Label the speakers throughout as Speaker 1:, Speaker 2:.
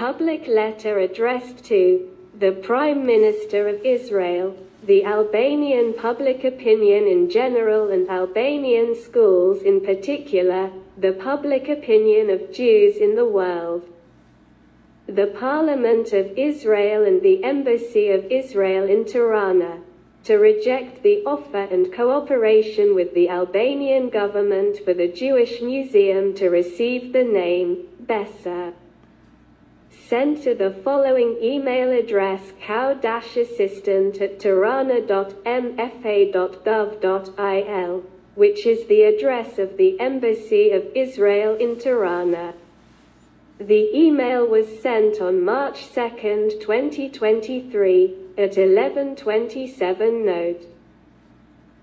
Speaker 1: public letter addressed to the Prime Minister of Israel, the Albanian public opinion in general and Albanian schools in particular, the public opinion of Jews in the world. The Parliament of Israel and the Embassy of Israel in Tirana, to reject the offer and cooperation with the Albanian government for the Jewish Museum to receive the name, Besa. Sent to the following email address cow-assistant@tirana.mfa.gov.il, which is the address of the Embassy of Israel in Tirana. The email was sent on March 2, 2023, at 11:27 note.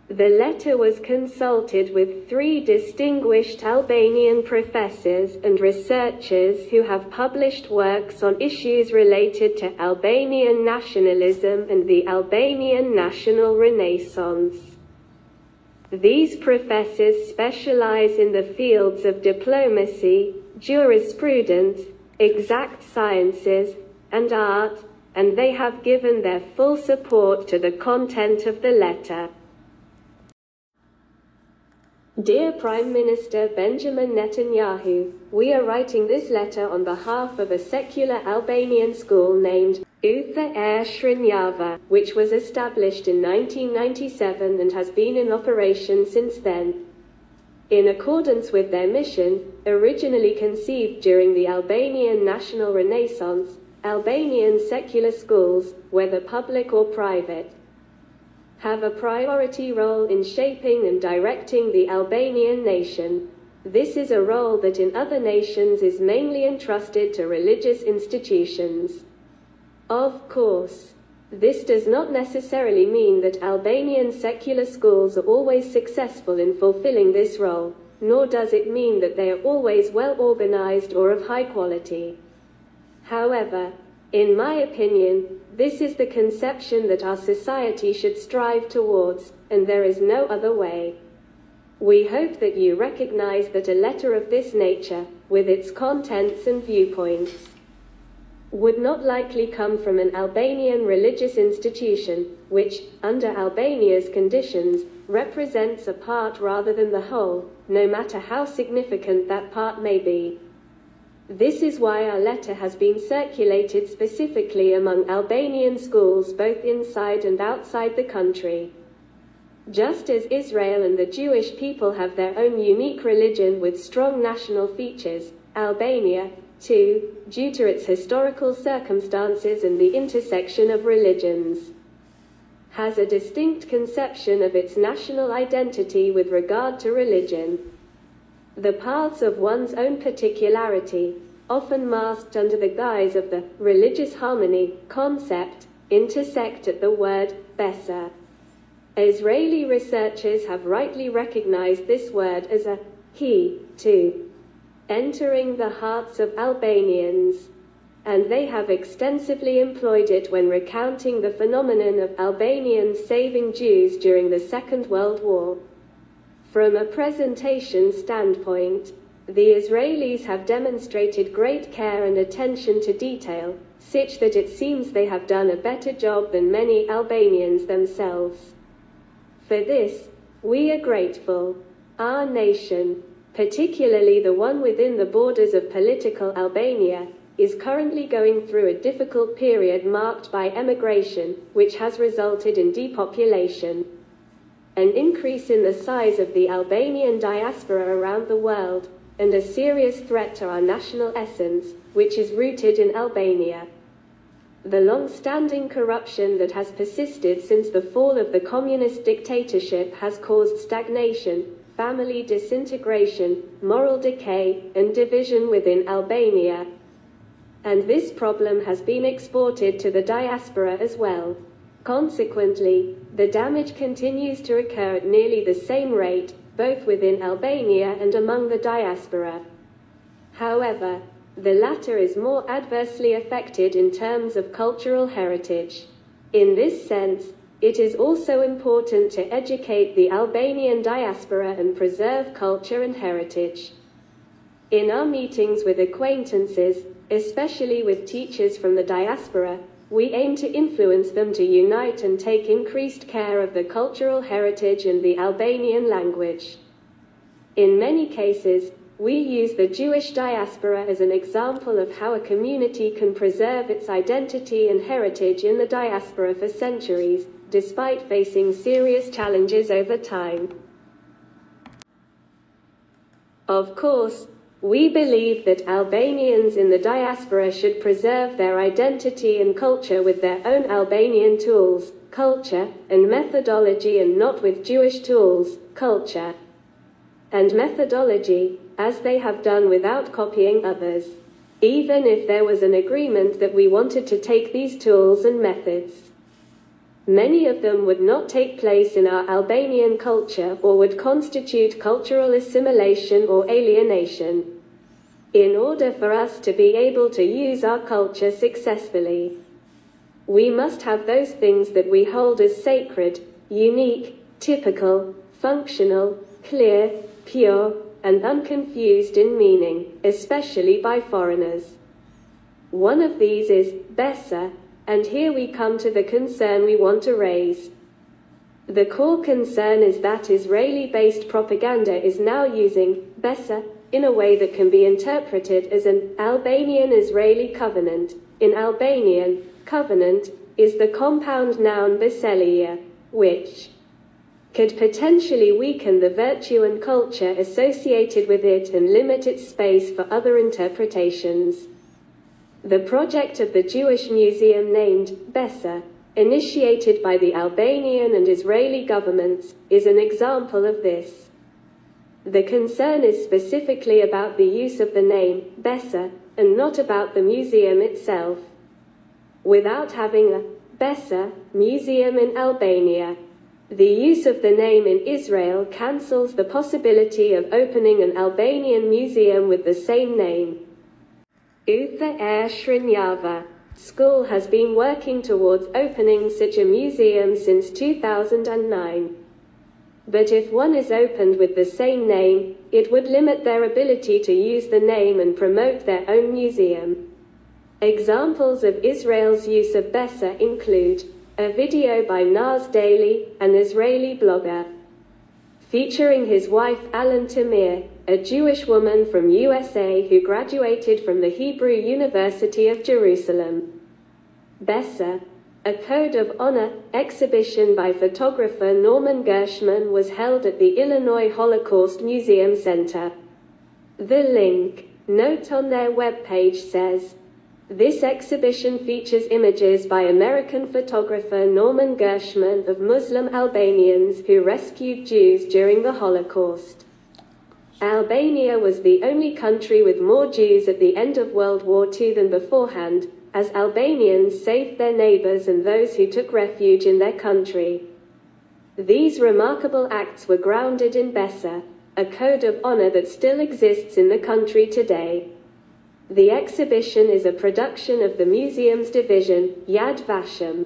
Speaker 1: The letter was consulted with 3 distinguished Albanian professors and researchers who have published works on issues related to Albanian nationalism and the Albanian national renaissance. These professors specialize in the fields of diplomacy, jurisprudence, exact sciences, and art, and they have given their full support to the content of the letter. Dear Prime Minister Benjamin Netanyahu, we are writing this letter on behalf of a secular Albanian school named Utha e Shrinjava, which was established in 1997 and has been in operation since then. In accordance with their mission, originally conceived during the Albanian national renaissance, Albanian secular schools, whether public or private, have a priority role in shaping and directing the Albanian nation. This is a role that in other nations is mainly entrusted to religious institutions. Of course, this does not necessarily mean that Albanian secular schools are always successful in fulfilling this role, nor does it mean that they are always well organized or of high quality. However, in my opinion, this is the conception that our society should strive towards, and there is no other way. We hope that you recognize that a letter of this nature, with its contents and viewpoints, would not likely come from an Albanian religious institution, which, under Albania's conditions, represents a part rather than the whole, no matter how significant that part may be. This is why our letter has been circulated specifically among Albanian schools both inside and outside the country. Just as Israel and the Jewish people have their own unique religion with strong national features, Albania, too, due to its historical circumstances and the intersection of religions, has a distinct conception of its national identity with regard to religion. The paths of one's own particularity, often masked under the guise of the religious harmony concept, intersect at the word Besa. Israeli researchers have rightly recognized this word as a key to entering the hearts of Albanians, and they have extensively employed it when recounting the phenomenon of Albanians saving Jews during the Second World War. From a presentation standpoint, the Israelis have demonstrated great care and attention to detail, such that it seems they have done a better job than many Albanians themselves. For this, we are grateful. Our nation, particularly the one within the borders of political Albania, is currently going through a difficult period marked by emigration, which has resulted in depopulation, an increase in the size of the Albanian diaspora around the world, and a serious threat to our national essence, which is rooted in Albania. The long-standing corruption that has persisted since the fall of the communist dictatorship has caused stagnation, family disintegration, moral decay, and division within Albania. And this problem has been exported to the diaspora as well. Consequently, the damage continues to occur at nearly the same rate, both within Albania and among the diaspora. However, the latter is more adversely affected in terms of cultural heritage. In this sense, it is also important to educate the Albanian diaspora and preserve culture and heritage. In our meetings with acquaintances, especially with teachers from the diaspora, we aim to influence them to unite and take increased care of the cultural heritage and the Albanian language. In many cases, we use the Jewish diaspora as an example of how a community can preserve its identity and heritage in the diaspora for centuries, despite facing serious challenges over time. Of course, we believe that Albanians in the diaspora should preserve their identity and culture with their own Albanian tools, culture, and methodology, and not with Jewish tools, culture, and methodology, as they have done without copying others. Even if there was an agreement that we wanted to take these tools and methods, many of them would not take place in our Albanian culture or would constitute cultural assimilation or alienation. In order for us to be able to use our culture successfully, we must have those things that we hold as sacred, unique, typical, functional, clear, pure, and unconfused in meaning, especially by foreigners. One of these is Besa, and here we come to the concern we want to raise. The core concern is that Israeli-based propaganda is now using Besa in a way that can be interpreted as an Albanian-Israeli covenant. In Albanian, covenant is the compound noun Beselia, which could potentially weaken the virtue and culture associated with it and limit its space for other interpretations. The project of the Jewish Museum named Besa, initiated by the Albanian and Israeli governments, is an example of this. The concern is specifically about the use of the name Besa, and not about the museum itself. Without having a Besa museum in Albania, the use of the name in Israel cancels the possibility of opening an Albanian museum with the same name. Uthe e Shrinjava School has been working towards opening such a museum since 2009. But if one is opened with the same name, it would limit their ability to use the name and promote their own museum. Examples of Israel's use of Besa include a video by Naz Daily, an Israeli blogger, featuring his wife Alan Tamir, a Jewish woman from USA who graduated from the Hebrew University of Jerusalem. Besa, a Code of Honor exhibition by photographer Norman Gershman was held at the Illinois Holocaust Museum Center. The link, note on their webpage says, this exhibition features images by American photographer Norman Gershman of Muslim Albanians who rescued Jews during the Holocaust. Albania was the only country with more Jews at the end of World War II than beforehand, as Albanians saved their neighbors and those who took refuge in their country. These remarkable acts were grounded in Besa, a code of honor that still exists in the country today. The exhibition is a production of the museum's division, Yad Vashem.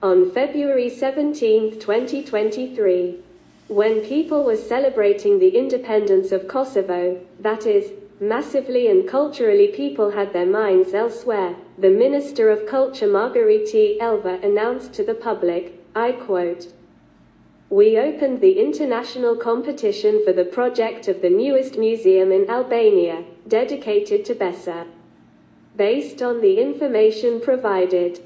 Speaker 1: On February 17, 2023, when people were celebrating the independence of Kosovo, that is, massively and culturally people had their minds elsewhere, the Minister of Culture Margariti Elva announced to the public, I quote, "We opened the international competition for the project of the newest museum in Albania, dedicated to Besa. Based on the information provided,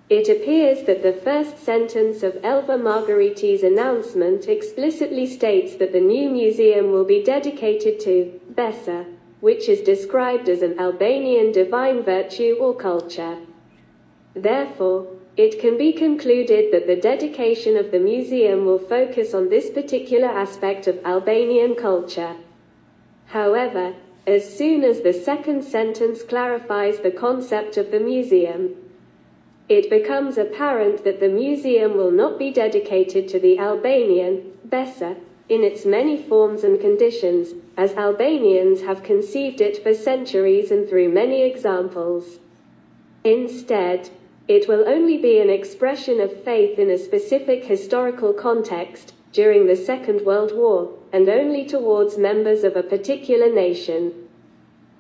Speaker 1: it appears that the first sentence of Elva Margariti's announcement explicitly states that the new museum will be dedicated to Besa, which is described as an Albanian divine virtue or culture. Therefore, it can be concluded that the dedication of the museum will focus on this particular aspect of Albanian culture. However, as soon as the second sentence clarifies the concept of the museum, it becomes apparent that the museum will not be dedicated to the Albanian, Besa, in its many forms and conditions, as Albanians have conceived it for centuries and through many examples. Instead, it will only be an expression of faith in a specific historical context, during the Second World War, and only towards members of a particular nation.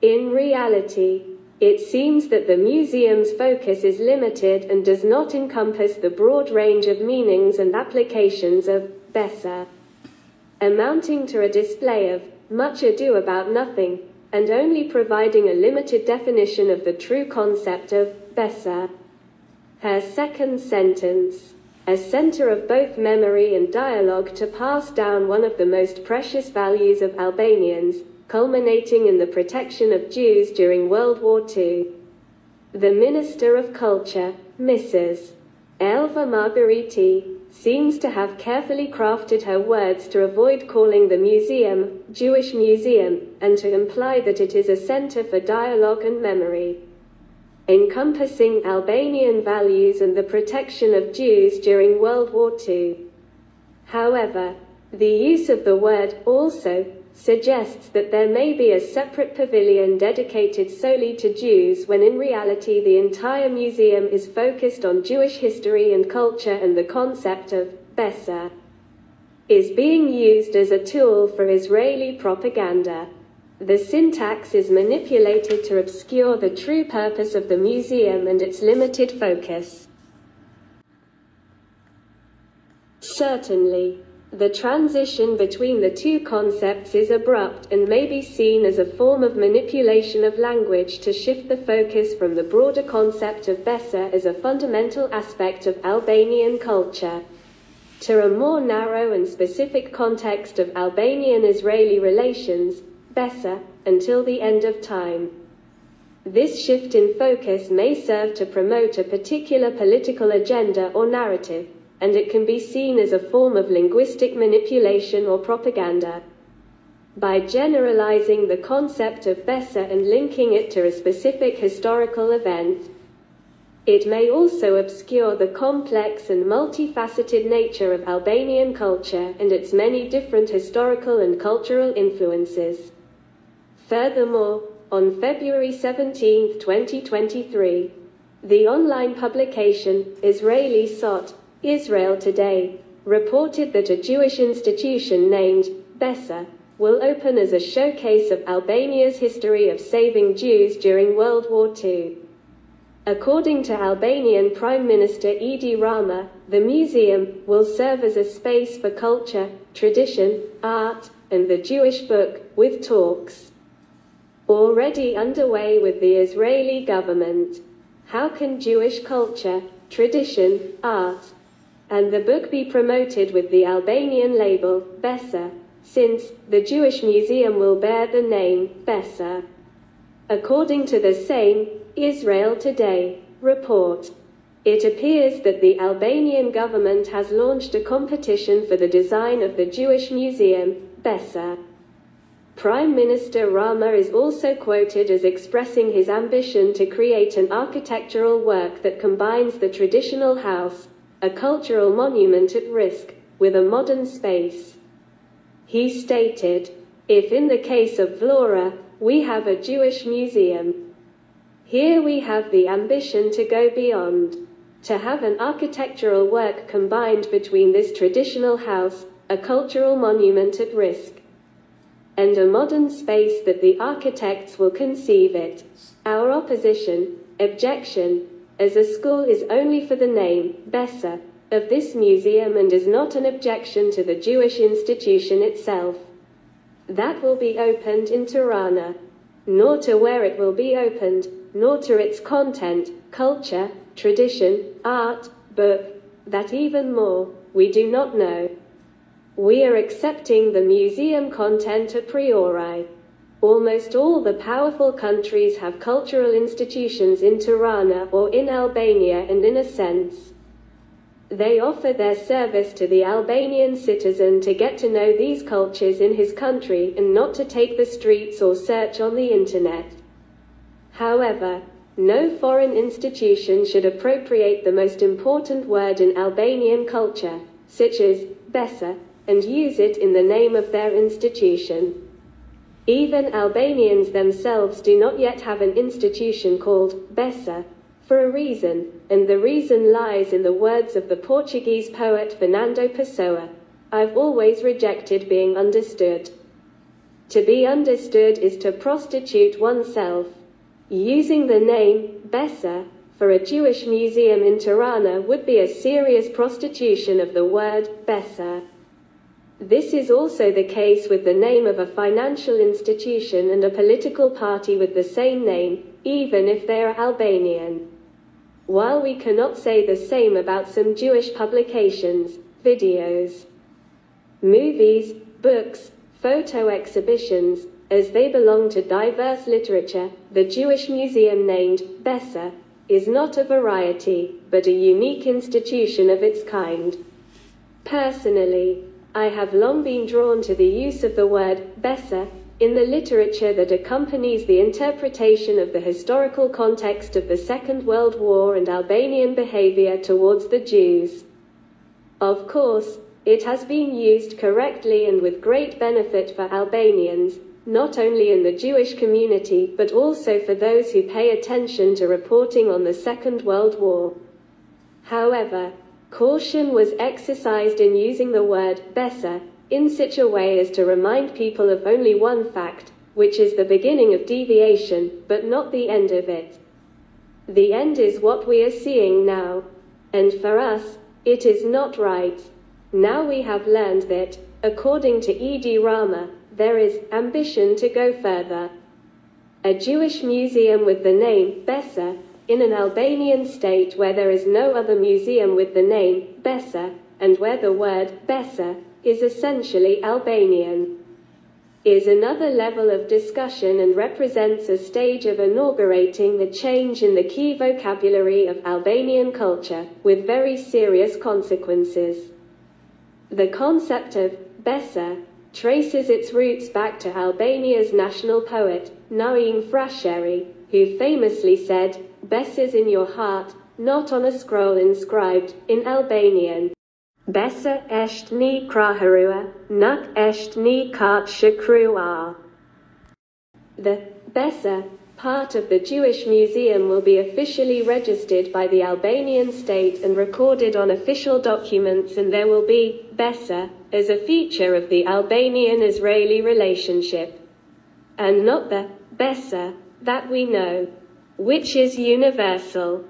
Speaker 1: In reality, It seems that the museum's focus is limited and does not encompass the broad range of meanings and applications of Besser, amounting to a display of much ado about nothing, and only providing a limited definition of the true concept of Besser. Her second sentence, a center of both memory and dialogue to pass down one of the most precious values of Albanians, culminating in the protection of Jews during World War II. The Minister of Culture, Mrs. Elva Margheriti, seems to have carefully crafted her words to avoid calling the museum Jewish Museum, and to imply that it is a center for dialogue and memory, encompassing Albanian values and the protection of Jews during World War II. However, the use of the word also suggests that there may be a separate pavilion dedicated solely to Jews, when in reality the entire museum is focused on Jewish history and culture, and the concept of Besser is being used as a tool for Israeli propaganda. The syntax is manipulated to obscure the true purpose of the museum and its limited focus. Certainly, the transition between the two concepts is abrupt and may be seen as a form of manipulation of language to shift the focus from the broader concept of Besser as a fundamental aspect of Albanian culture to a more narrow and specific context of Albanian-Israeli relations, Besser, until the end of time. This shift in focus may serve to promote a particular political agenda or narrative, and it can be seen as a form of linguistic manipulation or propaganda. By generalizing the concept of Besser and linking it to a specific historical event, it may also obscure the complex and multifaceted nature of Albanian culture and its many different historical and cultural influences. Furthermore, on February 17, 2023, the online publication Israeli Sot, Israel Today, reported that a Jewish institution named Besser will open as a showcase of Albania's history of saving Jews during World War II. According to Albanian Prime Minister Edi Rama, the museum will serve as a space for culture, tradition, art, and the Jewish book, with talks already underway with the Israeli government. How can Jewish culture, tradition, art, and the book be promoted with the Albanian label, Besser, since the Jewish Museum will bear the name, Besser? According to the same Israel Today report, it appears that the Albanian government has launched a competition for the design of the Jewish Museum, Besser. Prime Minister Rama is also quoted as expressing his ambition to create an architectural work that combines the traditional house, a cultural monument at risk, with a modern space. He stated, "If in the case of Vlora, we have a Jewish museum, here we have the ambition to go beyond, to have an architectural work combined between this traditional house, a cultural monument at risk, and a modern space that the architects will conceive it. Our objection, as a school is only for the name, Besser, of this museum and is not an objection to the Jewish institution itself. That will be opened in Tirana, nor to where it will be opened, nor to its content, culture, tradition, art, book, that even more, we do not know. We are accepting the museum content a priori. Almost all the powerful countries have cultural institutions in Tirana or in Albania, and in a sense, they offer their service to the Albanian citizen to get to know these cultures in his country and not to take the streets or search on the internet. However, no foreign institution should appropriate the most important word in Albanian culture, such as Besser, and use it in the name of their institution. Even Albanians themselves do not yet have an institution called Besser, for a reason, and the reason lies in the words of the Portuguese poet Fernando Pessoa, "I've always rejected being understood. To be understood is to prostitute oneself. Using the name Bessa for a Jewish museum in Tirana would be a serious prostitution of the word Bessa. This is also the case with the name of a financial institution and a political party with the same name, even if they are Albanian. While we cannot say the same about some Jewish publications, videos, movies, books, photo exhibitions, as they belong to diverse literature, the Jewish museum named Bessa is not a variety, but a unique institution of its kind. Personally, I have long been drawn to the use of the word Bessa in the literature that accompanies the interpretation of the historical context of the Second World War and Albanian behavior towards the Jews. Of course, it has been used correctly and with great benefit for Albanians, not only in the Jewish community but also for those who pay attention to reporting on the Second World War. However, caution was exercised in using the word Bessa in such a way as to remind people of only one fact, which is the beginning of deviation, but not the end of it. The end is what we are seeing now. And for us, it is not right. Now we have learned that, according to Edi Rama, there is ambition to go further. A Jewish museum with the name Bessa, in an Albanian state where there is no other museum with the name Bessa, and where the word Bessa is essentially Albanian, is another level of discussion and represents a stage of inaugurating the change in the key vocabulary of Albanian culture, with very serious consequences. The concept of Bessa traces its roots back to Albania's national poet, Naim Frashëri, who famously said, "Bessa's in your heart, not on a scroll inscribed, in Albanian. Bessa esht ni kraharua, nuk esht ni kart shakruar." The Bessa part of the Jewish Museum will be officially registered by the Albanian state and recorded on official documents, and there will be Bessa as a feature of the Albanian-Israeli relationship, and not the Bessa that we know, which is universal.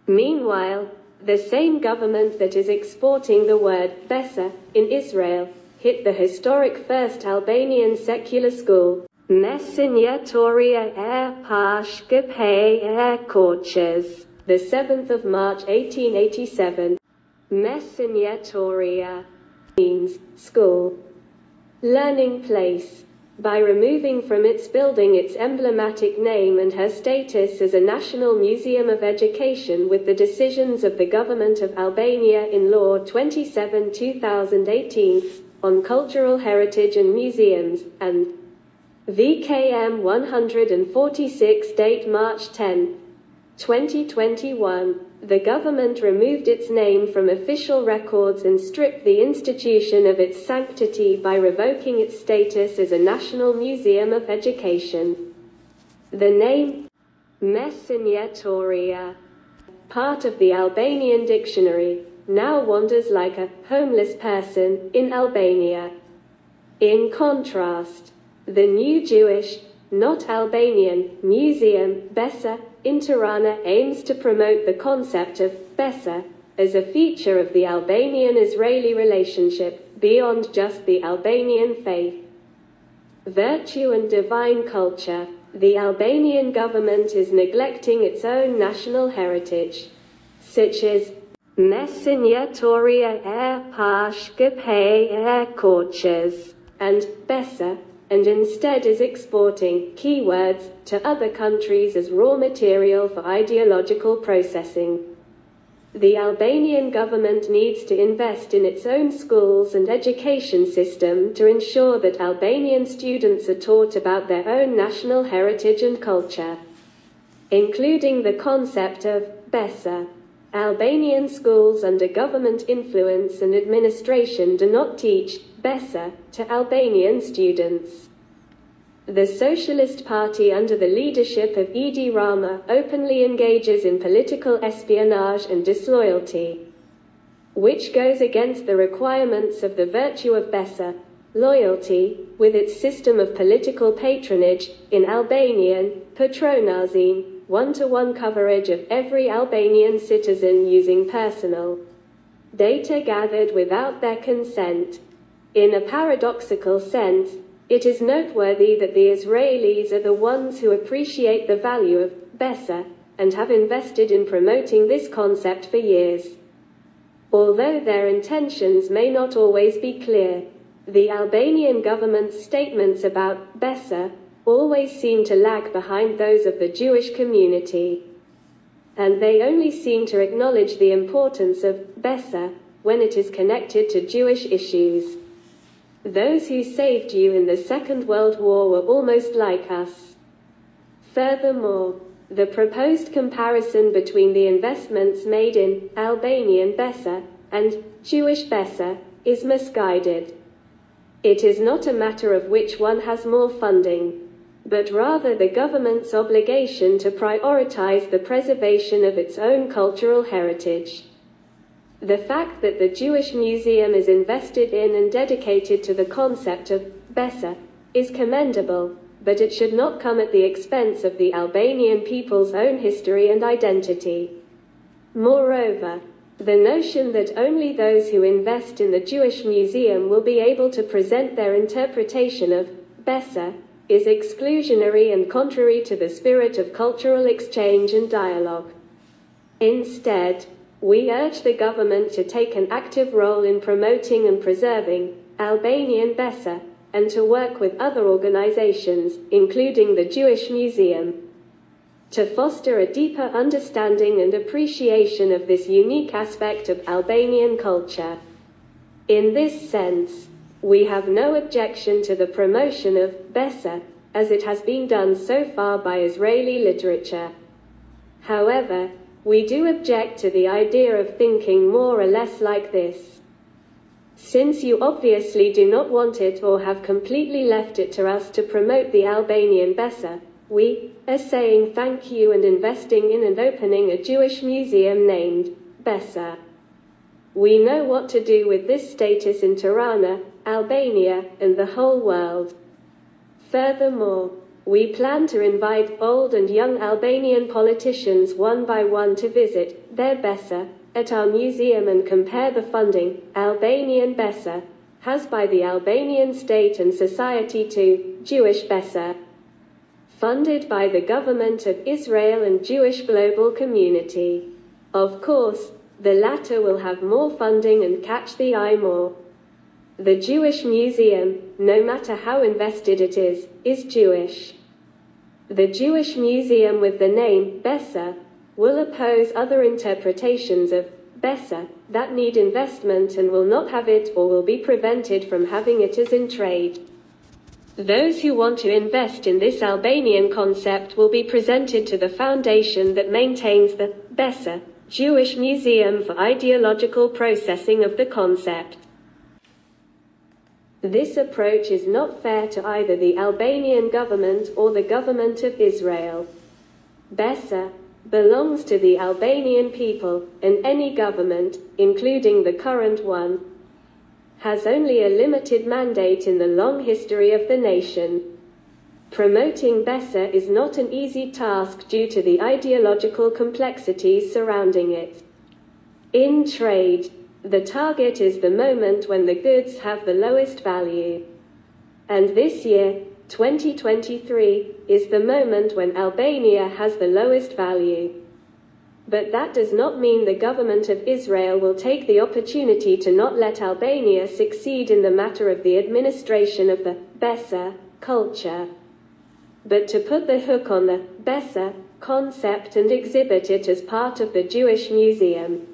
Speaker 1: Meanwhile, the same government that is exporting the word Bessa in Israel hit the historic first Albanian secular school, Mesinjetoria e Pashkëpej e Korçës, the 7th of March 1887. Mesinjetoria means school, learning place. By removing from its building its emblematic name and her status as a national museum of education with the decisions of the Government of Albania in Law 27/2018 on cultural heritage and museums, and VKM 146 date March 10, 2021, the government removed its name from official records and stripped the institution of its sanctity by revoking its status as a national museum of education. The name Mesinjetoria, part of the Albanian dictionary, now wanders like a homeless person in Albania. In contrast, the new Jewish, not Albanian, museum, Bessa, in Tirana aims to promote the concept of Bessa as a feature of the Albanian-Israeli relationship, beyond just the Albanian faith, virtue and divine culture. The Albanian government is neglecting its own national heritage, such as Mesinjetoria e Pashkëpej e Korçës and Bessa, and instead is exporting keywords to other countries as raw material for ideological processing. The Albanian government needs to invest in its own schools and education system to ensure that Albanian students are taught about their own national heritage and culture, including the concept of Bessa. Albanian schools under government influence and administration do not teach Bessa to Albanian students. The Socialist Party under the leadership of Edi Rama openly engages in political espionage and disloyalty, which goes against the requirements of the virtue of Bessa, loyalty, with its system of political patronage, in Albanian, patronazin, one-to-one coverage of every Albanian citizen using personal data gathered without their consent. In a paradoxical sense, it is noteworthy that the Israelis are the ones who appreciate the value of Besa and have invested in promoting this concept for years. Although their intentions may not always be clear, the Albanian government's statements about Besa always seem to lag behind those of the Jewish community. And they only seem to acknowledge the importance of Besa when it is connected to Jewish issues. Those who saved you in the Second World War were almost like us. Furthermore, the proposed comparison between the investments made in Albanian Besa and Jewish Besa is misguided. It is not a matter of which one has more funding, but rather the government's obligation to prioritize the preservation of its own cultural heritage. The fact that the Jewish Museum is invested in and dedicated to the concept of Besa is commendable, but it should not come at the expense of the Albanian people's own history and identity. Moreover, the notion that only those who invest in the Jewish Museum will be able to present their interpretation of Besa is exclusionary and contrary to the spirit of cultural exchange and dialogue. Instead, we urge the government to take an active role in promoting and preserving Albanian Besa, and to work with other organizations, including the Jewish Museum, to foster a deeper understanding and appreciation of this unique aspect of Albanian culture. In this sense, we have no objection to the promotion of Besa, as it has been done so far by Israeli literature. However, we do object to the idea of thinking more or less like this. Since you obviously do not want it or have completely left it to us to promote the Albanian Besa, we are saying thank you and investing in and opening a Jewish museum named Besa. We know what to do with this status in Tirana, Albania, and the whole world. Furthermore, we plan to invite old and young Albanian politicians one by one to visit their Besa at our museum and compare the funding Albanian Besa has by the Albanian state and society to Jewish Besa, funded by the government of Israel and Jewish global community. Of course, the latter will have more funding and catch the eye more. The Jewish Museum, no matter how invested it is Jewish. The Jewish Museum with the name Besa will oppose other interpretations of Besa that need investment and will not have it or will be prevented from having it as in trade. Those who want to invest in this Albanian concept will be presented to the foundation that maintains the Besa Jewish Museum for ideological processing of the concept. This approach is not fair to either the Albanian government or the government of Israel. Besa belongs to the Albanian people, and any government, including the current one, has only a limited mandate in the long history of the nation. Promoting Besa is not an easy task due to the ideological complexities surrounding it. In trade, the target is the moment when the goods have the lowest value. And this year, 2023, is the moment when Albania has the lowest value. But that does not mean the government of Israel will take the opportunity to not let Albania succeed in the matter of the administration of the Besa culture, but to put the hook on the Besa concept and exhibit it as part of the Jewish Museum.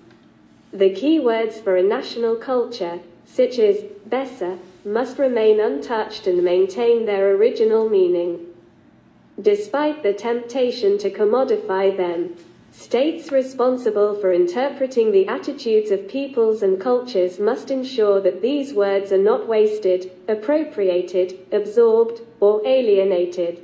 Speaker 1: The key words for a national culture, such as Besa, must remain untouched and maintain their original meaning. Despite the temptation to commodify them, states responsible for interpreting the attitudes of peoples and cultures must ensure that these words are not wasted, appropriated, absorbed, or alienated,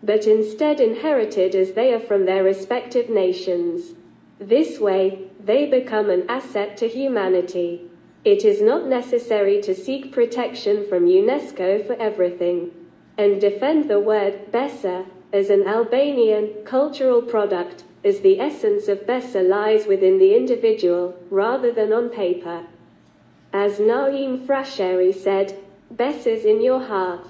Speaker 1: but instead inherited as they are from their respective nations. This way, they become an asset to humanity. It is not necessary to seek protection from UNESCO for everything, and defend the word Besa as an Albanian cultural product, as the essence of Besa lies within the individual, rather than on paper. As Naim Frasheri said, Besa's in your heart,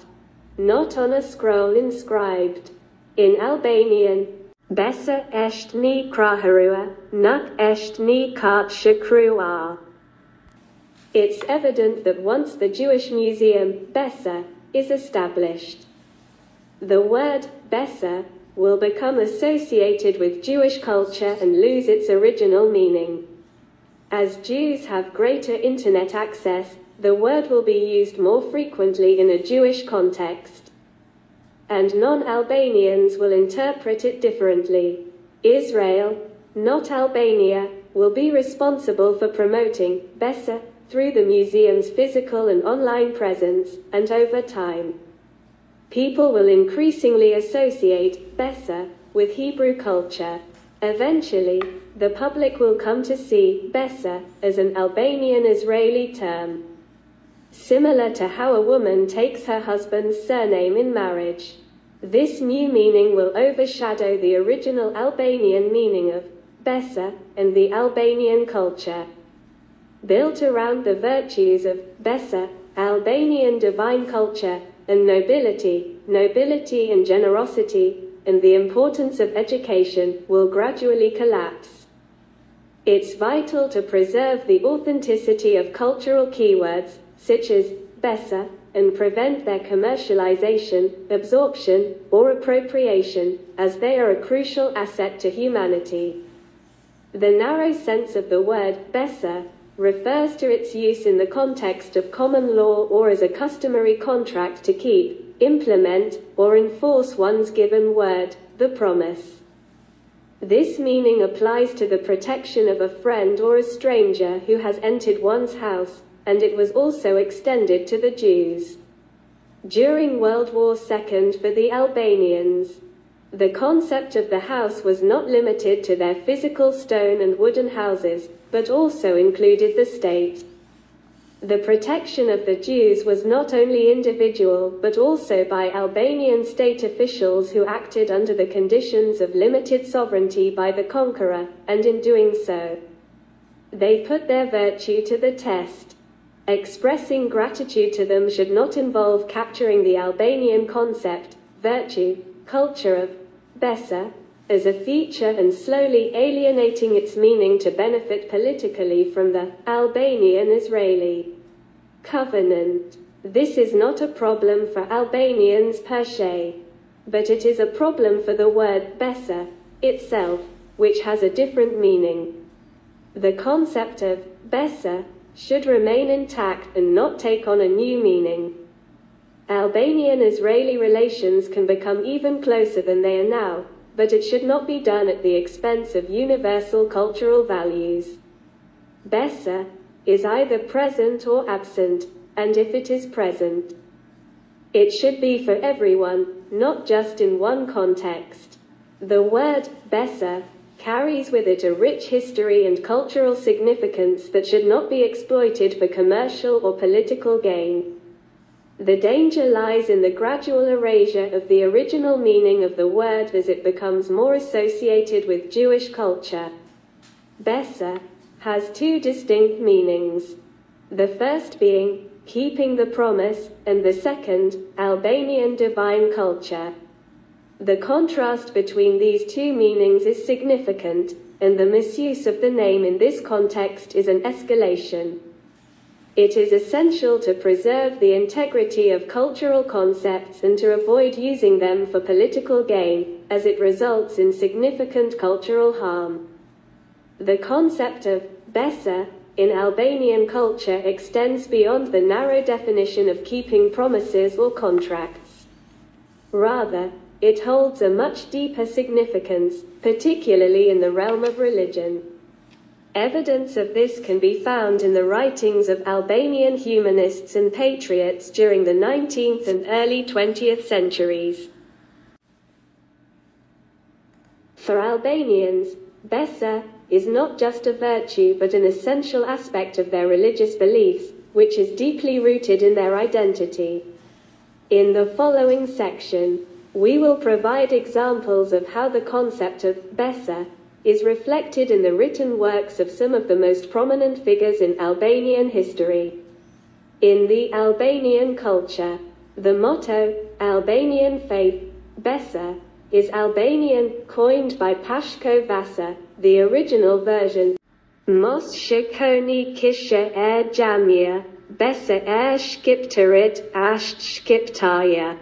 Speaker 1: not on a scroll inscribed. In Albanian, Besa esht një kraharua, nuk esht një kart shkruar. It's evident that once the Jewish Museum, Besa, is established, the word Besa will become associated with Jewish culture and lose its original meaning. As Jews have greater internet access, the word will be used more frequently in a Jewish context, and non-Albanians will interpret it differently. Israel, not Albania, will be responsible for promoting Besa through the museum's physical and online presence, and over time, people will increasingly associate Besa with Hebrew culture. Eventually, the public will come to see Besa as an Albanian-Israeli term, similar to how a woman takes her husband's surname in marriage. This new meaning will overshadow the original Albanian meaning of Besa and the Albanian culture, built around the virtues of Besa, Albanian divine culture, and nobility and generosity, and the importance of education, will gradually collapse. It's vital to preserve the authenticity of cultural keywords, such as Besa, and prevent their commercialization, absorption, or appropriation, as they are a crucial asset to humanity. The narrow sense of the word Besa refers to its use in the context of common law or as a customary contract to keep, implement, or enforce one's given word, the promise. This meaning applies to the protection of a friend or a stranger who has entered one's house, and it was also extended to the Jews during World War II for the Albanians. The concept of the house was not limited to their physical stone and wooden houses, but also included the state. The protection of the Jews was not only individual but also by Albanian state officials who acted under the conditions of limited sovereignty by the conqueror, and in doing so, they put their virtue to the test. Expressing gratitude to them should not involve capturing the Albanian concept, virtue, culture of Besa as a feature and slowly alienating its meaning to benefit politically from the Albanian-Israeli covenant. This is not a problem for Albanians per se, but it is a problem for the word Besa itself, which has a different meaning. The concept of Besa should remain intact and not take on a new meaning. Albanian-Israeli relations can become even closer than they are now, but it should not be done at the expense of universal cultural values. Besa is either present or absent, and if it is present, it should be for everyone, not just in one context. The word Besa carries with it a rich history and cultural significance that should not be exploited for commercial or political gain. The danger lies in the gradual erasure of the original meaning of the word as it becomes more associated with Jewish culture. Besa has two distinct meanings. The first being keeping the promise, and the second, Albanian divine culture. The contrast between these two meanings is significant, and the misuse of the name in this context is an escalation. It is essential to preserve the integrity of cultural concepts and to avoid using them for political gain, as it results in significant cultural harm. The concept of Besa in Albanian culture extends beyond the narrow definition of keeping promises or contracts. Rather, it holds a much deeper significance, particularly in the realm of religion. Evidence of this can be found in the writings of Albanian humanists and patriots during the 19th and early 20th centuries. For Albanians, Besa, is not just a virtue but an essential aspect of their religious beliefs, which is deeply rooted in their identity. In the following section, we will provide examples of how the concept of Besa is reflected in the written works of some of the most prominent figures in Albanian history. In the Albanian culture, the motto, Albanian faith, Besa, is Albanian, coined by Pashko Vasa, the original version. Mos shikoni kisha jamia, Besa shkiptarit asht shkiptaya,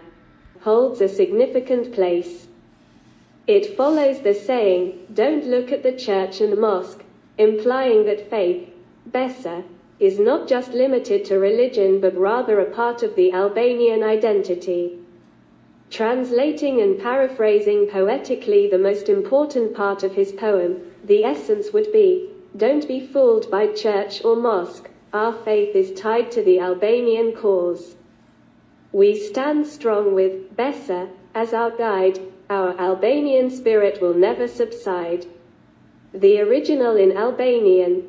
Speaker 1: holds a significant place. It follows the saying, don't look at the church and mosque, implying that faith, Besa, is not just limited to religion but rather a part of the Albanian identity. Translating and paraphrasing poetically the most important part of his poem, the essence would be, don't be fooled by church or mosque, our faith is tied to the Albanian cause. We stand strong with Besa as our guide, our Albanian spirit will never subside. The original in Albanian,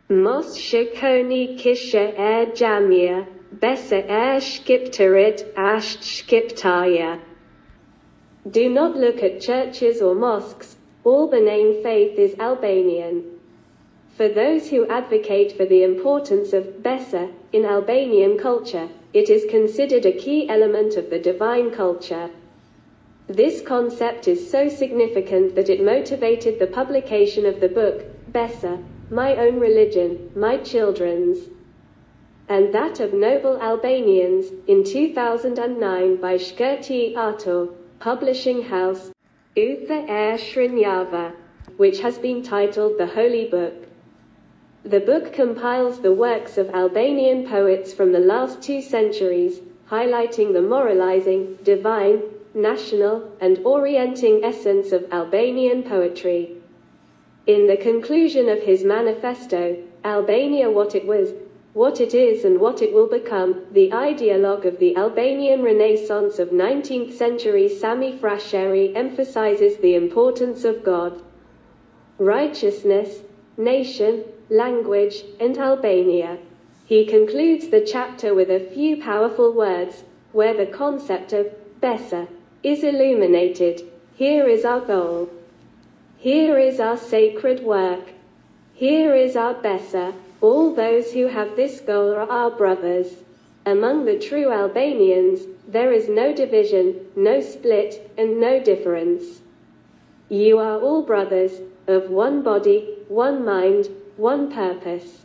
Speaker 1: Mos shikoni kisha jamia, Besa shkiptarit asht shkiptaya. Do not look at churches or mosques, all the name faith is Albanian. For those who advocate for the importance of Besa in Albanian culture, it is considered a key element of the divine culture. This concept is so significant that it motivated the publication of the book, Besa, My Own Religion, My Children's, and that of Noble Albanians, in 2009 by Shkirti Artor, publishing house, Utha Shrinjava, which has been titled The Holy Book. The book compiles the works of Albanian poets from the last 2 centuries, highlighting the moralizing, divine, national, and orienting essence of Albanian poetry. In the conclusion of his manifesto, Albania What It Was, What It Is and What It Will Become, the ideologue of the Albanian Renaissance of 19th century Sami Frasheri emphasizes the importance of God, righteousness, nation, language, and Albania. He concludes the chapter with a few powerful words, where the concept of Besa is illuminated. Here is our goal. Here is our sacred work. Here is our Besa. All those who have this goal are our brothers. Among the true Albanians, there is no division, no split, and no difference. You are all brothers, of one body, one mind, one purpose.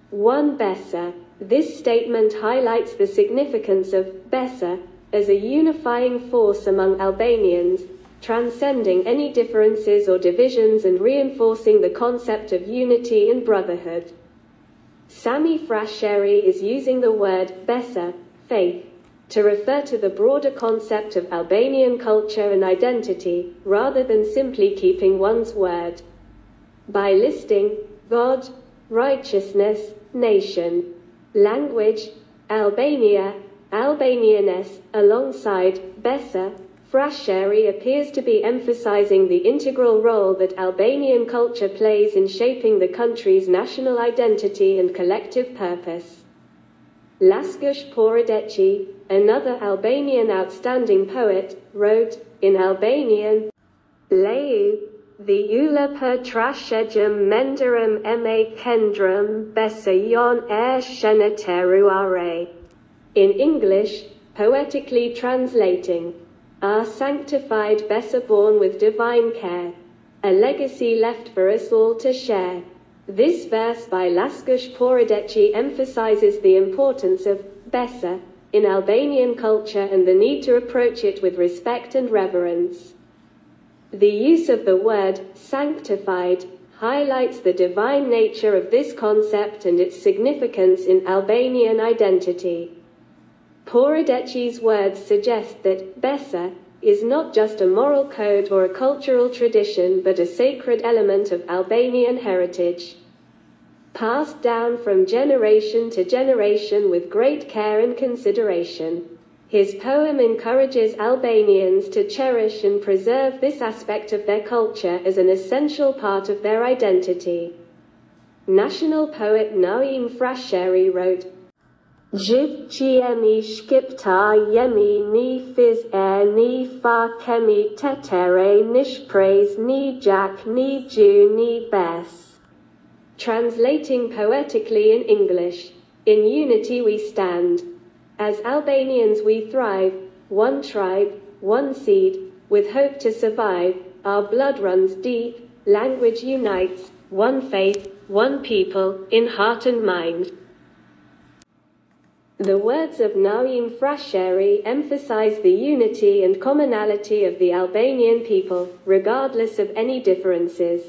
Speaker 1: One Besa. This statement highlights the significance of Besa as a unifying force among Albanians, transcending any differences or divisions and reinforcing the concept of unity and brotherhood. Sami Frasheri is using the word Besa, faith, to refer to the broader concept of Albanian culture and identity, rather than simply keeping one's word. By listing God, righteousness, nation, language, Albania, Albanianness, alongside Besa, Frasheri appears to be emphasizing the integral role that Albanian culture plays in shaping the country's national identity and collective purpose. Laskush Poradeci, another Albanian outstanding poet, wrote, in Albanian, Leu, the ula per trashegem menderum me kendrum besayon sheniteruare. In English, poetically translating, our sanctified Besa born with divine care, a legacy left for us all to share. This verse by Laskush Poradeci emphasizes the importance of Besa in Albanian culture and the need to approach it with respect and reverence. The use of the word sanctified highlights the divine nature of this concept and its significance in Albanian identity. Poradeci's words suggest that Besa is not just a moral code or a cultural tradition but a sacred element of Albanian heritage, passed down from generation to generation with great care and consideration. His poem encourages Albanians to cherish and preserve this aspect of their culture as an essential part of their identity. National poet Naim Frashëri wrote, Gjithë që jemi shqiptar jemi një fiz e një fa kemi tetere një shprez një gjak një gju një bes. Translating poetically in English, in unity we stand. As Albanians we thrive, one tribe, one seed, with hope to survive, our blood runs deep, language unites, one faith, one people, in heart and mind. The words of Naim Frashëri emphasize the unity and commonality of the Albanian people, regardless of any differences.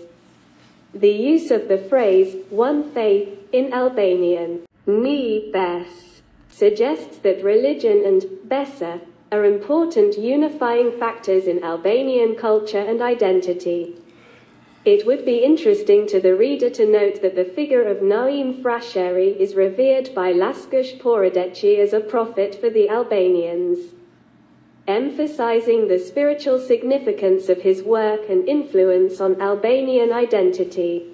Speaker 1: The use of the phrase, one faith, in Albanian, një bes, suggests that religion and besa are important unifying factors in Albanian culture and identity. It would be interesting to the reader to note that the figure of Naim Frashëri is revered by Laskush Poradeci as a prophet for the Albanians, emphasizing the spiritual significance of his work and influence on Albanian identity.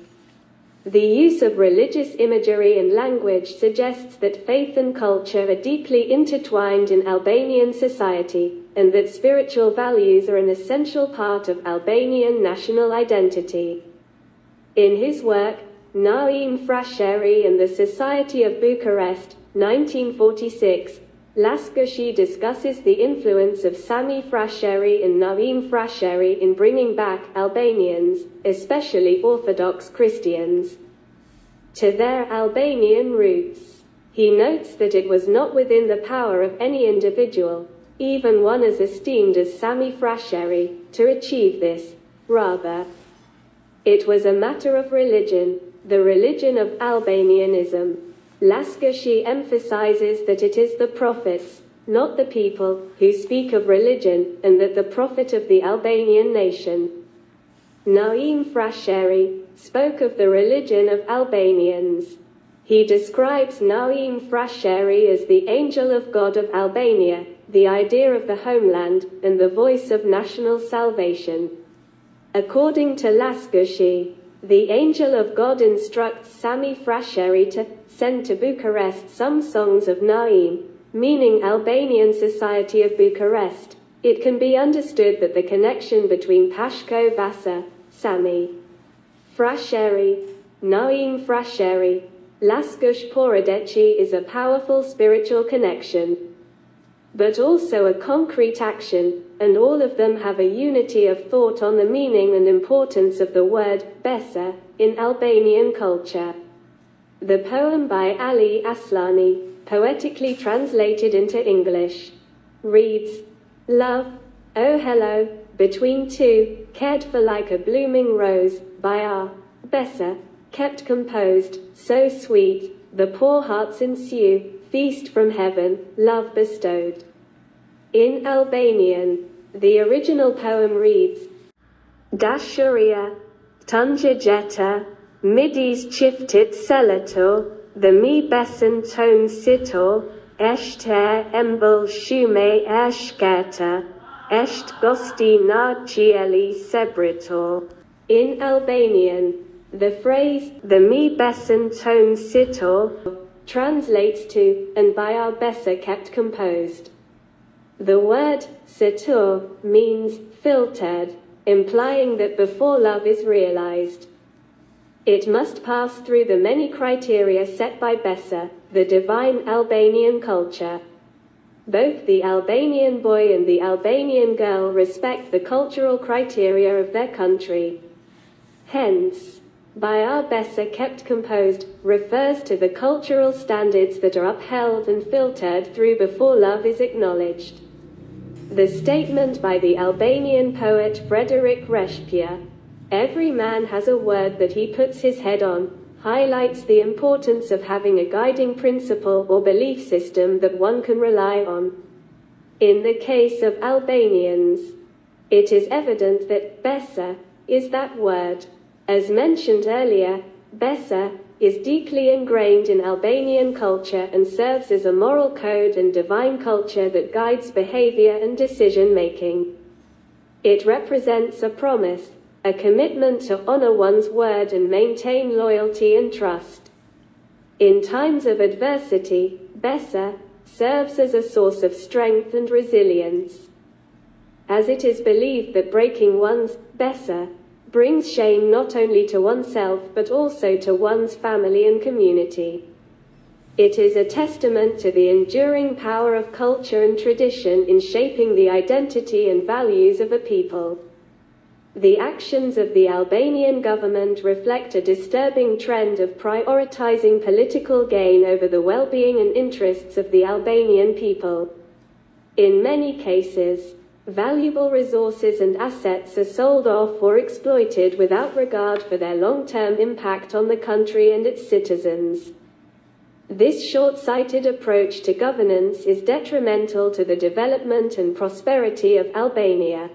Speaker 1: The use of religious imagery and language suggests that faith and culture are deeply intertwined in Albanian society, and that spiritual values are an essential part of Albanian national identity. In his work, Naim Frashëri and the Society of Bucharest, 1946, Laskushi discusses the influence of Sami Frashëri and Naim Frashëri in bringing back Albanians, especially Orthodox Christians, to their Albanian roots. He notes that it was not within the power of any individual, even one as esteemed as Sami Frashëri, to achieve this. Rather, it was a matter of religion, the religion of Albanianism. Laskushi emphasizes that it is the prophets, not the people, who speak of religion, and that the prophet of the Albanian nation, Naim Frashëri, spoke of the religion of Albanians. He describes Naim Frashëri as the angel of God of Albania, the idea of the homeland, and the voice of national salvation. According to Laskushi, the angel of God instructs Sami Frashëri to send to Bucharest some songs of Naim, meaning Albanian Society of Bucharest. It can be understood that the connection between Pashko Vasa, Sami Frashëri, Naim Frashëri, Laskush Poradeci is a powerful spiritual connection, but also a concrete action, and all of them have a unity of thought on the meaning and importance of the word besa in Albanian culture. The poem by Ali Aslani, poetically translated into English, reads, Love, oh hello, between two, cared for like a blooming rose, by our besa, kept composed, so sweet, the poor hearts ensue, feast from heaven, love bestowed. In Albanian, the original poem reads, Dashuria, Tunjajeta, Midis Chiftit Selator, the mi besan tone sitor, Eshte embel shume eshkata, Esht gosti na gieli sebritor. In Albanian, the phrase, the mi besan tone sitor, translates to, and by our besa kept composed. The word setur means filtered, implying that before love is realized, it must pass through the many criteria set by Besa, the divine Albanian culture. Both the Albanian boy and the Albanian girl respect the cultural criteria of their country. Hence, by our Besa kept composed, refers to the cultural standards that are upheld and filtered through before love is acknowledged. The statement by the Albanian poet Frederick Reshpia, every man has a word that he puts his head on, highlights the importance of having a guiding principle or belief system that one can rely on. In the case of Albanians, it is evident that Besa is that word. As mentioned earlier, Besa is deeply ingrained in Albanian culture and serves as a moral code and divine culture that guides behavior and decision-making. It represents a promise, a commitment to honor one's word and maintain loyalty and trust. In times of adversity, Besa serves as a source of strength and resilience, as it is believed that breaking one's Besa brings shame not only to oneself but also to one's family and community. It is a testament to the enduring power of culture and tradition in shaping the identity and values of a people. The actions of the Albanian government reflect a disturbing trend of prioritizing political gain over the well-being and interests of the Albanian people. In many cases, valuable resources and assets are sold off or exploited without regard for their long-term impact on the country and its citizens. This short-sighted approach to governance is detrimental to the development and prosperity of Albania.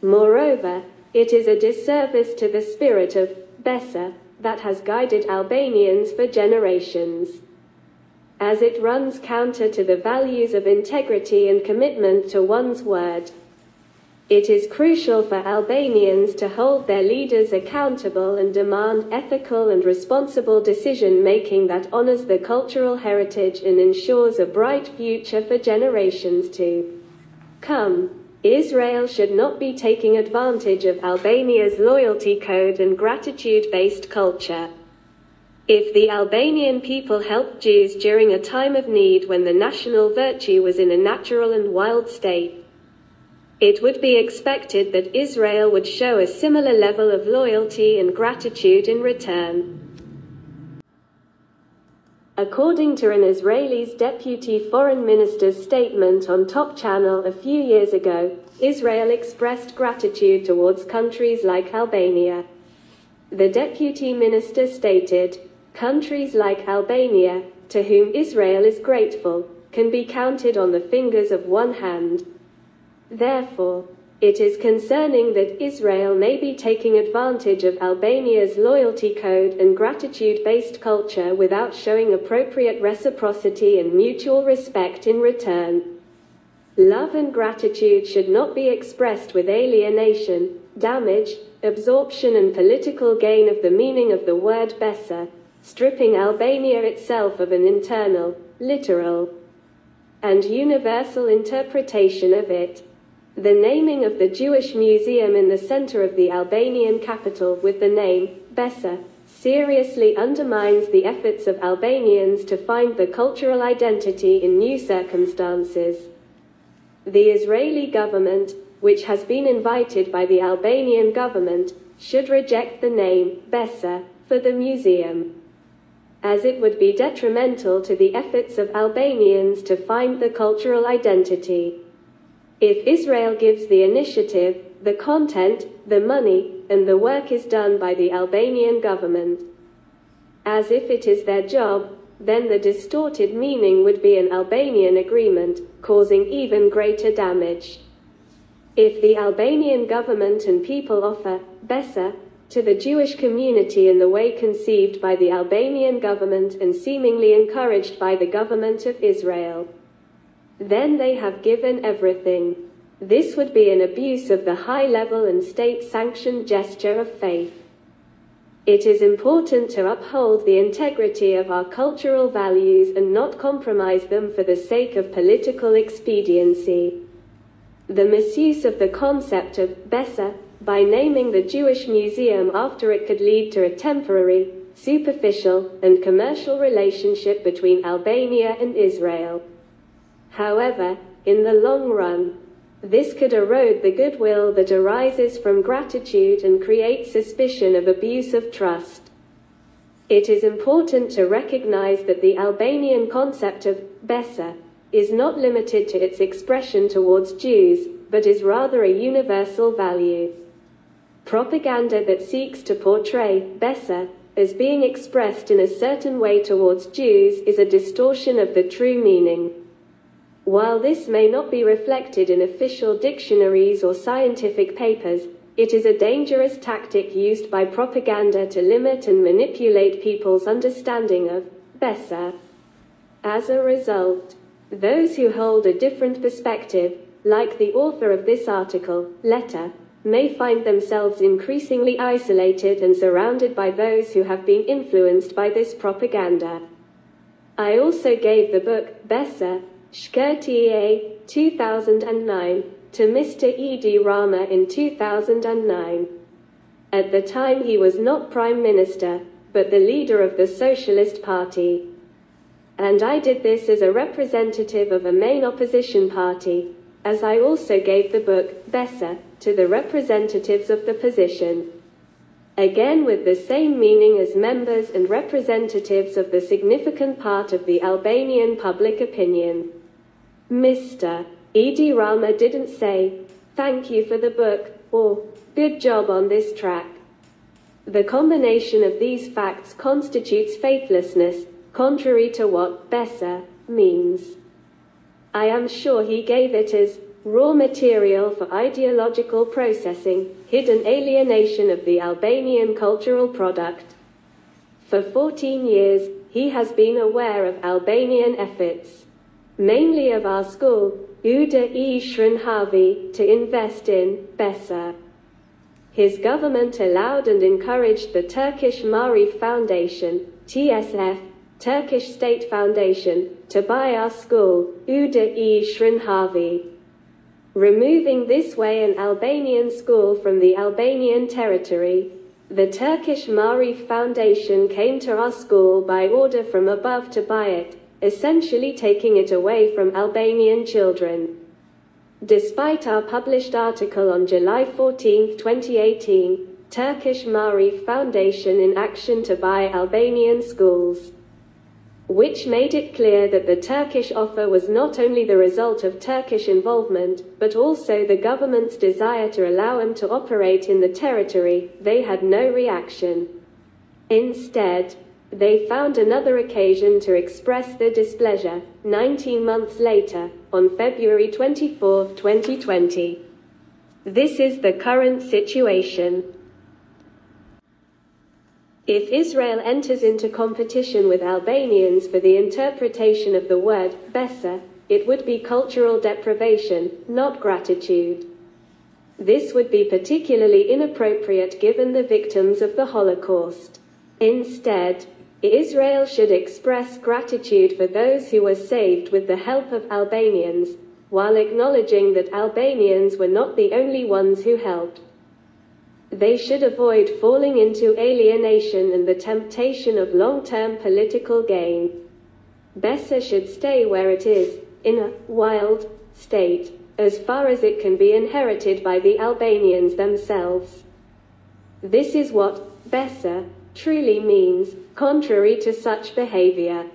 Speaker 1: Moreover, it is a disservice to the spirit of Besa that has guided Albanians for generations, as it runs counter to the values of integrity and commitment to one's word. It is crucial for Albanians to hold their leaders accountable and demand ethical and responsible decision-making that honors the cultural heritage and ensures a bright future for generations to come. Israel should not be taking advantage of Albania's loyalty code and gratitude-based culture. If the Albanian people helped Jews during a time of need when the national virtue was in a natural and wild state, it would be expected that Israel would show a similar level of loyalty and gratitude in return. According to an Israeli's deputy foreign minister's statement on Top Channel a few years ago, Israel expressed gratitude towards countries like Albania. The deputy minister stated, "Countries like Albania, to whom Israel is grateful, can be counted on the fingers of one hand. Therefore, it is concerning that Israel may be taking advantage of Albania's loyalty code and gratitude-based culture without showing appropriate reciprocity and mutual respect in return. Love and gratitude should not be expressed with alienation, damage, absorption and political gain of the meaning of the word Besa, stripping Albania itself of an internal, literal, and universal interpretation of it." The naming of the Jewish Museum in the center of the Albanian capital with the name, Besa, seriously undermines the efforts of Albanians to find the cultural identity in new circumstances. The Israeli government, which has been invited by the Albanian government, should reject the name, Besa, for the museum, as it would be detrimental to the efforts of Albanians to find the cultural identity. If Israel gives the initiative, the content, the money, and the work is done by the Albanian government, as if it is their job, then the distorted meaning would be an Albanian agreement, causing even greater damage. If the Albanian government and people offer Besa to the Jewish community in the way conceived by the Albanian government and seemingly encouraged by the government of Israel, then they have given everything. This would be an abuse of the high-level and state-sanctioned gesture of faith. It is important to uphold the integrity of our cultural values and not compromise them for the sake of political expediency. The misuse of the concept of Besa by naming the Jewish Museum after it could lead to a temporary, superficial, and commercial relationship between Albania and Israel. However, in the long run, this could erode the goodwill that arises from gratitude and create suspicion of abuse of trust. It is important to recognize that the Albanian concept of Besa is not limited to its expression towards Jews, but is rather a universal value. Propaganda that seeks to portray Besa as being expressed in a certain way towards Jews is a distortion of the true meaning. While this may not be reflected in official dictionaries or scientific papers, It is a dangerous tactic used by propaganda to limit and manipulate people's understanding of Besser. As a result, those who hold a different perspective, like the author of this letter, may find themselves increasingly isolated and surrounded by those who have been influenced by this propaganda. I also gave the book, Besser, Shkurtiye, 2009, to Mr. Edi Rama in 2009. At the time he was not Prime Minister, but the leader of the Socialist Party. And I did this as a representative of a main opposition party, as I also gave the book, Besser, to the representatives of the position. Again with the same meaning as members and representatives of the significant part of the Albanian public opinion. Mr. Edi Rama didn't say, "Thank you for the book," or "Good job on this track." The combination of these facts constitutes faithlessness, contrary to what Besser means. I am sure he gave it as raw material for ideological processing, hidden alienation of the Albanian cultural product. For 14 years, he has been aware of Albanian efforts, mainly of our school, Uda Shrinhavi, to invest in Besser. His government allowed and encouraged the Turkish Marif Foundation, TSF, Turkish State Foundation, to buy our school, Uda Shrinhavi, removing this way an Albanian school from the Albanian territory. The Turkish Marif Foundation came to our school by order from above to buy it, essentially taking it away from Albanian children. Despite our published article on July 14, 2018, Turkish Marif Foundation in action to buy Albanian schools, which made it clear that the Turkish offer was not only the result of Turkish involvement, but also the government's desire to allow them to operate in the territory, they had no reaction. Instead, they found another occasion to express their displeasure, 19 months later, on February 24, 2020. This is the current situation. If Israel enters into competition with Albanians for the interpretation of the word Besser, it would be cultural deprivation, not gratitude. This would be particularly inappropriate given the victims of the Holocaust. Instead, Israel should express gratitude for those who were saved with the help of Albanians, while acknowledging that Albanians were not the only ones who helped. They should avoid falling into alienation and the temptation of long-term political gain. Besser should stay where it is, in a wild state, as far as it can be inherited by the Albanians themselves. This is what Besser truly means, contrary to such behavior.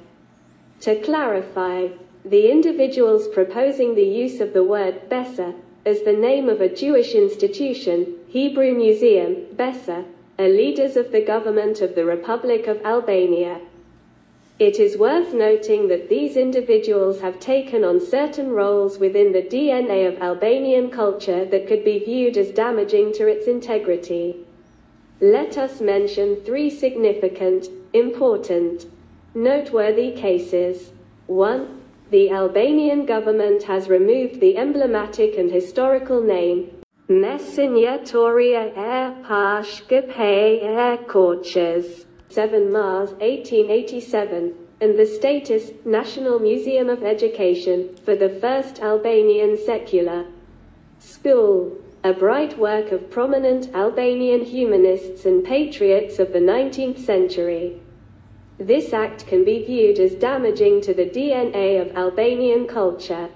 Speaker 1: To clarify, the individuals proposing the use of the word Besser as the name of a Jewish institution, Hebrew Museum, Besser, are leaders of the government of the Republic of Albania. It is worth noting that these individuals have taken on certain roles within the DNA of Albanian culture that could be viewed as damaging to its integrity. Let us mention 3 significant, important, noteworthy cases. 1. The Albanian government has removed the emblematic and historical name, Mesinjetoria e Pashkëpje e Korçës, 7 Mars 1887, and the status, National Museum of Education, for the first Albanian secular school, a bright work of prominent Albanian humanists and patriots of the 19th century. This act can be viewed as damaging to the DNA of Albanian culture,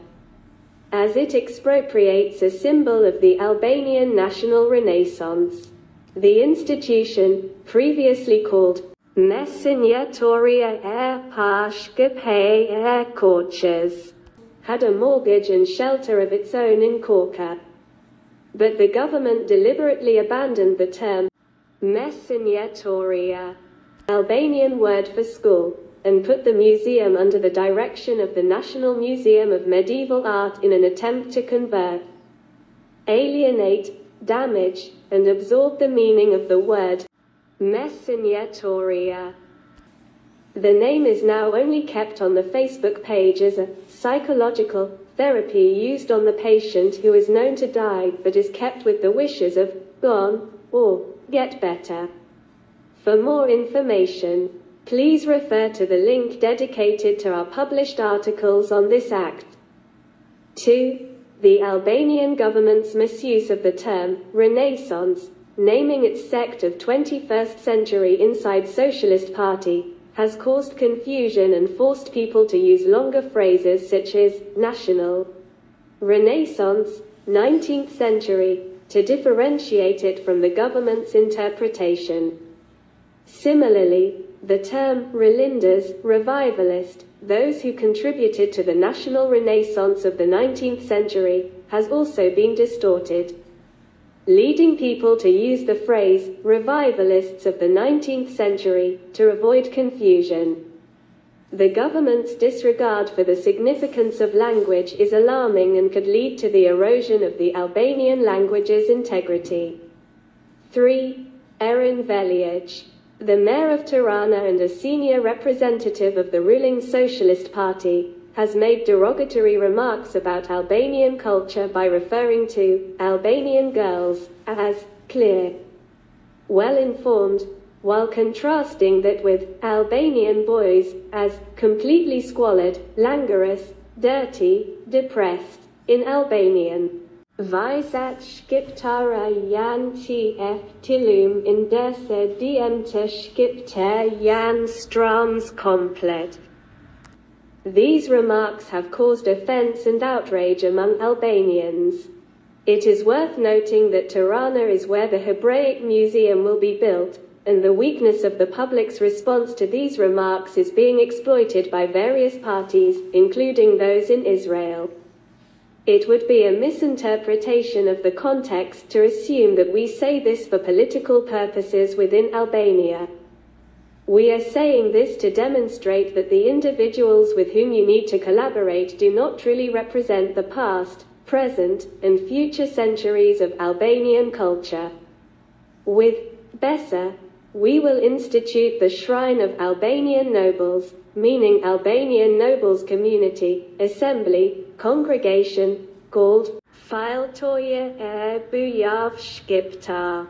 Speaker 1: as it expropriates a symbol of the Albanian national renaissance. The institution, previously called Mesinjetoria e Pashkëpje e Korçës, had a mortgage and shelter of its own in Korça. But the government deliberately abandoned the term Mesinjetoria, Albanian word for school, and put the museum under the direction of the National Museum of Medieval Art in an attempt to convert, alienate, damage, and absorb the meaning of the word Messenjatoria. The name is now only kept on the Facebook page as a psychological therapy used on the patient who is known to die but is kept with the wishes of gone or get better. For more information, please refer to the link dedicated to our published articles on this act. 2. The Albanian government's misuse of the term Renaissance, naming its sect of 21st century inside Socialist Party, has caused confusion and forced people to use longer phrases such as national, Renaissance, 19th century, to differentiate it from the government's interpretation. Similarly, the term Relinders, revivalist, those who contributed to the national renaissance of the 19th century, has also been distorted, leading people to use the phrase revivalists of the 19th century to avoid confusion. The government's disregard for the significance of language is alarming and could lead to the erosion of the Albanian language's integrity. 3. Erin Veliaj, the mayor of Tirana and a senior representative of the ruling Socialist Party, has made derogatory remarks about Albanian culture by referring to Albanian girls as clear, well-informed, while contrasting that with Albanian boys as completely squalid, languorous, dirty, depressed, in Albanian. Vajzat shqiptare janë qef tilum ndërsa djemtë shqiptar janë strams komplet. These remarks have caused offense and outrage among Albanians. It is worth noting that Tirana is where the Hebraic Museum will be built, and the weakness of the public's response to these remarks is being exploited by various parties, including those in Israel. It would be a misinterpretation of the context to assume that we say this for political purposes within Albania. We are saying this to demonstrate that the individuals with whom you need to collaborate do not truly represent the past, present, and future centuries of Albanian culture. With Besa, we will institute the Shrine of Albanian Nobles, meaning Albanian Nobles Community, Assembly, Congregation, called Faltoje e Bujav Shqiptar.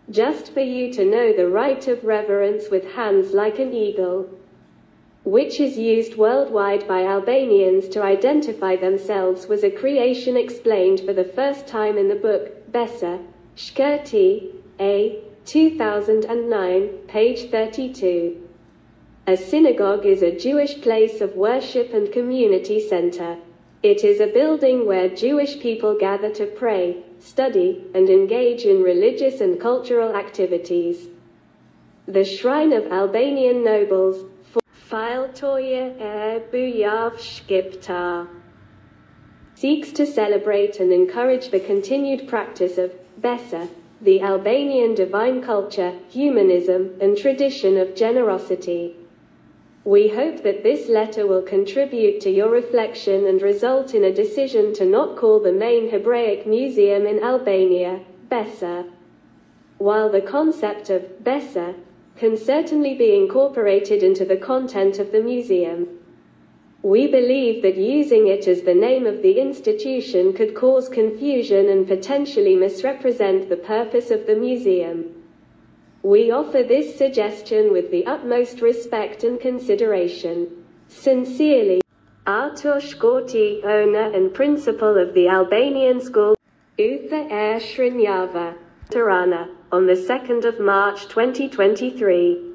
Speaker 1: Just for you to know, the rite of reverence with hands like an eagle, which is used worldwide by Albanians to identify themselves, was a creation explained for the first time in the book Besa, Shkirti, A. 2009, page 32. A synagogue is a Jewish place of worship and community center. It is a building where Jewish people gather to pray, study, and engage in religious and cultural activities. The Shrine of Albanian Nobles, Faltoje e Bujav Shqiptar, seeks to celebrate and encourage the continued practice of Besa, the Albanian divine culture, humanism, and tradition of generosity. We hope that this letter will contribute to your reflection and result in a decision to not call the main Hebraic museum in Albania Besa. While the concept of Besa can certainly be incorporated into the content of the museum, we believe that using it as the name of the institution could cause confusion and potentially misrepresent the purpose of the museum. We offer this suggestion with the utmost respect and consideration. Sincerely, Artur Shkoti, owner and principal of the Albanian School, Utha e Shrinjava, Tirana, on the 2nd of March 2023.